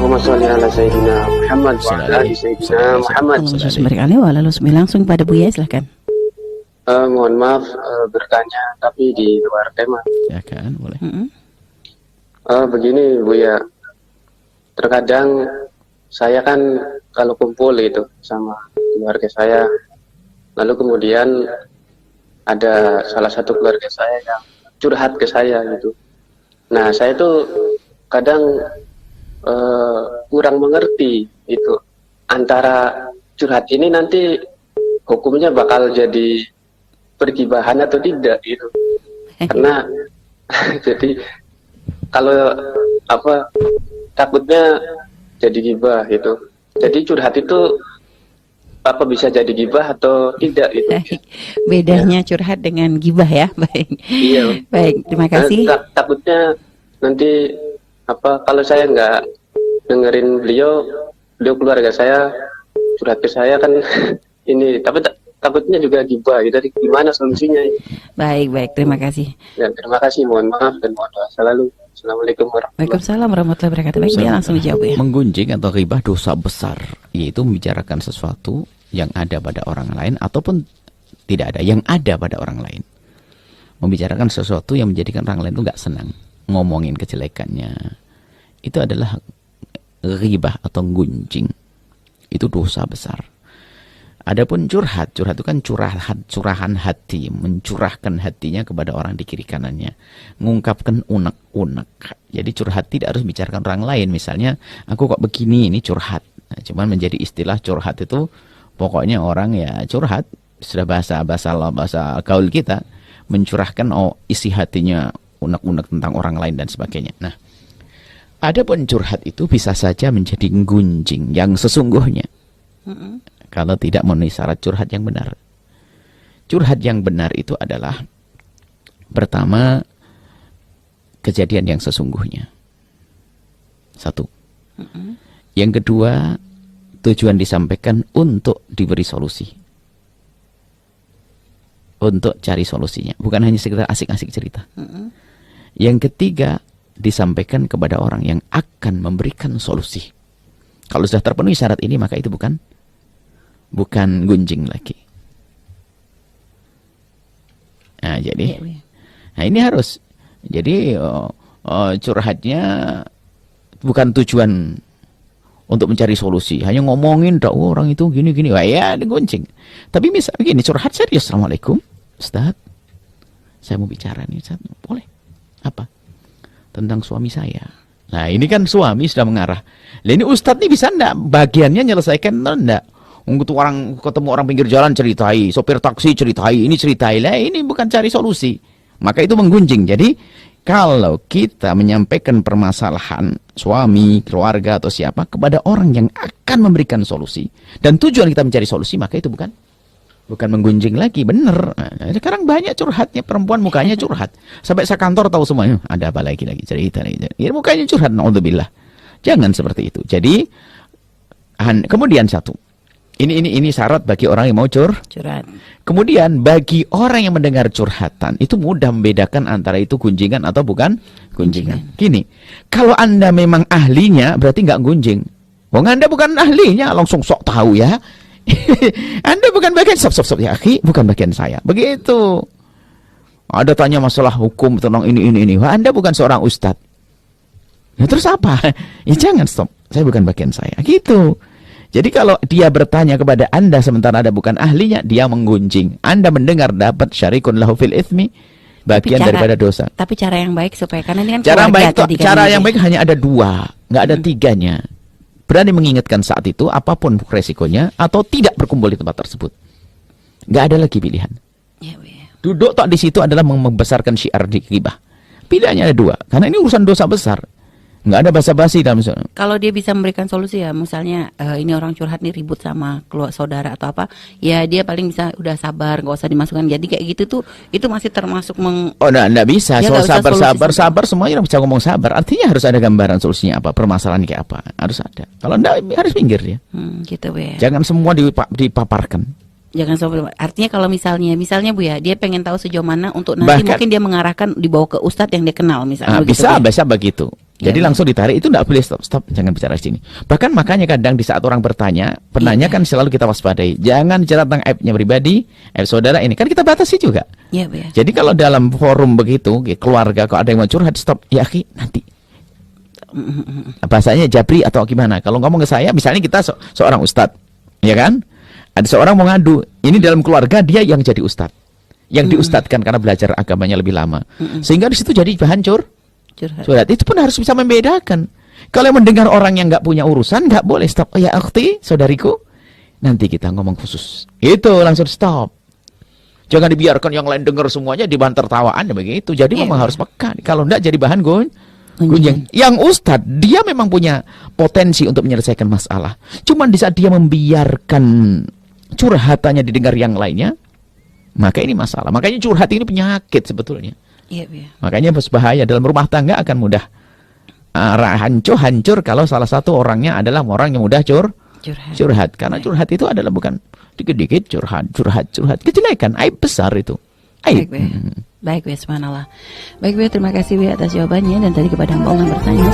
Allahumma sholli ala Sayyidina Muhammad wa ala ali Sayyidina Muhammad. Langsung pada Buya, silahkan. Mohon maaf bertanya, tapi di luar tema. Ya kan, boleh. Begini Buya, terkadang saya kan kalau kumpul itu sama keluarga saya, lalu kemudian ada salah satu keluarga saya yang curhat ke saya gitu. Nah, saya tuh kadang kurang mengerti itu antara curhat ini nanti hukumnya bakal jadi pergibahan atau tidak gitu. Karena jadi kalau takutnya jadi gibah gitu. Jadi curhat itu apa bisa jadi gibah atau tidak gitu. Bedanya curhat dengan gibah ya. Baik. Iya. Baik, terima kasih. Takutnya nanti kalau saya nggak dengerin beliau keluarga saya curhat ke saya kan ini, tapi takutnya juga gibah gitu. Jadi gimana solusinya? Baik, terima kasih. Ya, terima kasih, mohon maaf dan mohon doa selalu. Assalamualaikum warahmatullahi wabarakatuh. Baik, dia langsung dijawab ya. Menggunjing atau ghibah dosa besar, yaitu membicarakan sesuatu yang ada pada orang lain ataupun tidak ada, yang ada pada orang lain. Membicarakan sesuatu yang menjadikan orang lain itu nggak senang, ngomongin kejelekannya, itu adalah ghibah atau gunjing. Itu dosa besar. Adapun curhat itu kan curahan hati, mencurahkan hatinya kepada orang di kiri kanannya, mengungkapkan unek-unek. Jadi curhat tidak harus bicarakan orang lain. Misalnya, aku kok begini, ini curhat. Nah, cuman menjadi istilah curhat itu, pokoknya orang ya curhat, sudah bahasa gaul kita, mencurahkan isi hatinya, unek-unek tentang orang lain dan sebagainya. Nah, adapun curhat itu bisa saja menjadi gunjing yang sesungguhnya. Kalau tidak memenuhi syarat curhat yang benar. Curhat yang benar itu adalah pertama, kejadian yang sesungguhnya. Satu. Yang kedua, tujuan disampaikan untuk diberi solusi. Untuk cari solusinya. Bukan hanya sekedar asik-asik cerita. Yang ketiga, disampaikan kepada orang yang akan memberikan solusi. Kalau sudah terpenuhi syarat ini, maka itu bukan gunjing lagi. Nah, jadi ini harus. Jadi curhatnya bukan tujuan untuk mencari solusi, hanya ngomongin orang itu gini-gini. Wah, ya gunjing. Tapi misal begini, curhat serius. Assalamualaikum, Ustaz. Saya mau bicara nih, Ustaz. Boleh? Apa? Tentang suami saya. Nah, ini kan suami sudah mengarah. Lah ini Ustaz nih bisa enggak bagiannya nyelesaikan enggak? Untuk orang ketemu orang pinggir jalan ceritai, sopir taksi ceritai, ini ceritai. Lah ini bukan cari solusi. Maka itu menggunjing. Jadi kalau kita menyampaikan permasalahan suami, keluarga atau siapa kepada orang yang akan memberikan solusi dan tujuan kita mencari solusi, maka itu bukan menggunjing lagi, bener. Nah, sekarang banyak curhatnya perempuan, mukanya curhat. Sampai sekantor tahu semuanya. Ada apa lagi cerita lagi. Ya, mukanya curhat, naudzubillah. Jangan seperti itu. Jadi kemudian satu. Ini syarat bagi orang yang mau curhat. Kemudian bagi orang yang mendengar curhatan itu mudah membedakan antara itu gunjingan atau bukan gunjingan. Gini, kalau Anda memang ahlinya berarti nggak gunjing. Wong Anda bukan ahlinya langsung sok tahu ya. Anda bukan bagian stop ya akhi, bukan bagian saya. Begitu. Ada tanya masalah hukum tentang ini. Wah, Anda bukan seorang ustadz. Ya, terus apa? Ya jangan stop. Saya bukan bagian saya. Gitu. Jadi kalau dia bertanya kepada Anda sementara Anda bukan ahlinya, dia menggunjing. Anda mendengar dapat syarikun lahu fil itsmi, bagian daripada dosa. Tapi cara yang baik supaya karena ini kan cara yang baik hanya ada dua, nggak ada tiganya. Berani mengingatkan saat itu apapun resikonya atau tidak berkumpul di tempat tersebut. Nggak ada lagi pilihan. Duduk tok di situ adalah membesarkan syiar di ghibah. Pilihannya ada dua, karena ini urusan dosa besar. Nggak ada basa-basi dalam. Kalau dia bisa memberikan solusi ya, misalnya ini orang curhat nih ribut sama keluarga saudara atau apa, ya dia paling bisa udah sabar, nggak usah dimasukkan. Jadi kayak gitu tuh itu masih termasuk nggak bisa. Soal sabar semuanya bisa ngomong sabar. Artinya harus ada gambaran solusinya apa, permasalahan kayak apa, harus ada. Kalau enggak harus pinggir dia. Gitu ya. Jangan semua dipaparkan. Jangan sampai, artinya kalau misalnya Bu ya, dia pengen tahu sejauh mana untuk nanti mungkin dia mengarahkan dibawa ke ustadz yang dia kenal misalnya. Bisa begitu. Jadi langsung ditarik, itu tidak boleh stop, jangan bicara di sini. Bahkan makanya kadang di saat orang bertanya, penanya kan selalu kita waspadai. Jangan bicara tentang aibnya pribadi, aib saudara ini. Kan kita batasi juga. Iya, Bu ya. Jadi kalau dalam forum begitu, keluarga, kalau ada yang mau curhat, stop. Ya akhi, nanti. Bahasanya jabri atau gimana. Kalau ngomong ke saya, misalnya kita seorang ustadz, ya kan? Ada seorang mau ngadu, ini dalam keluarga dia yang jadi ustadz. Yang diustadkan karena belajar agamanya lebih lama. Sehingga di situ jadi bahan curhat. Itu pun harus bisa membedakan. Kalau mendengar orang yang nggak punya urusan, nggak boleh stop. Ya akhti, saudariku, nanti kita ngomong khusus. Itu langsung stop. Jangan dibiarkan yang lain dengar semuanya di bahan tertawaan ya begitu. Jadi memang harus peka. Kalau enggak jadi bahan gunjing. Yang ustadz dia memang punya potensi untuk menyelesaikan masalah. Cuman di saat dia membiarkan curhatannya didengar yang lainnya, maka ini masalah. Makanya curhat ini penyakit sebetulnya. Iya, Bu ya. Makanya bahaya dalam rumah tangga akan mudah hancur kalau salah satu orangnya adalah orang yang mudah curhat. Karena curhat itu adalah bukan dikit-dikit curhat. Kejelekan, aib besar itu. Aib. Baik, Bu. Subhanallah. Baik, Bu, terima kasih Bu atas jawabannya. Dan tadi kepada Mbak yang bertanya,